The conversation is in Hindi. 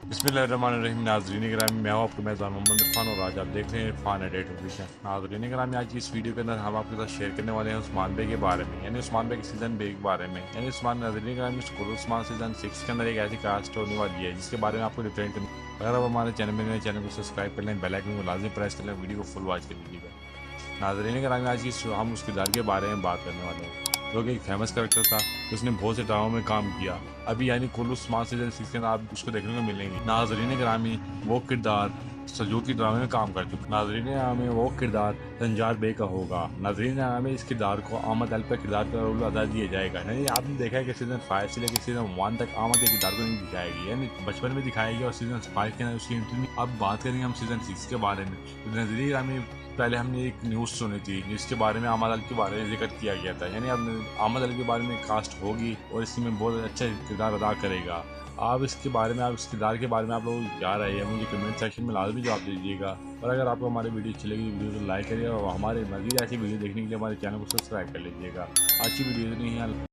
बिस्मिल्लाहिर्रहमानिर्रहीम। नाज़रीन ग्रामी, मैं हूं आपका मेज़बान मोहम्मद इरफान और आज आप देख रहे हैं इरफान एडेट ऑफिशियल। नाज़रीन ग्रामी, आज की इस वीडियो के अंदर हम आपके साथ शेयर करने वाले हैं उस्मान बे के बारे में, यानी उस्मान बे के सीज़न बे के बारे में। यानी उस्मान नाज़रीन ग्रामी, स्कूल उस्मान सीज़न 6 के अंदर एक ऐसी कास्ट होने वाली है जिसके बारे में आपको डिफरेंट करनी। अगर आप हमारे चैनल में नए, चैनल को सब्सक्राइब कर लें, बेल आइकन को लाजमी प्रेस कर लें, वीडियो को फुल वॉच कर लीजिएगा। नाज़रीन ग्रामी, आज हम उस किरदार के बारे में बात करने वाले हैं जो कि एक फेमस करेक्टर था, उसने बहुत से ड्रामों में काम किया। अभी यानी कुल्लू उस्मान सीजन 6 के अंदर आप उसको देखने को मिलेंगे। नाज़रीन ग्रामी, वो किरदार सजू की ड्रामे में काम कर चुका। नाज़रीन ग्रामी, वो किरदार संजार बे का होगा। नाज़रीन ग्रामी, इस किरदार को अहमद अल का किरदार का रोल अदा दिया जाएगा। यानी आपने देखा है कि सीजन 5 से लेकर सीजन 1 तक अहमद के किरदार को नहीं दिखाएगी, यानी बचपन में दिखाएगी और सीजन 5 के अंदर उसकी एंट्री। अब बात करेंगे हम सीजन 6 के बारे में। तो नाज़रीन ग्रामी, पहले हमने एक न्यूज़ सुनी थी जिसके बारे में अहमद अल के बारे में जिक्र किया गया था, यानी अब अहमद अल के बारे में कास्ट होगी और इसमें बहुत अच्छा किरदार अदा करेगा। आप इसके बारे में, आप इस किरदार के बारे में आप लोग क्या रहे हैं, मुझे कमेंट सेक्शन में लाजमी जवाब दीजिएगा। और अगर आपको हमारी वीडियो अच्छी लगी, वीडियो को लाइक करिएगा और हमारे मज़ीद ऐसी वीडियो देखने के लिए हमारे चैनल को सब्सक्राइब कर लीजिएगा। आज की वीडियो इतनी ही है।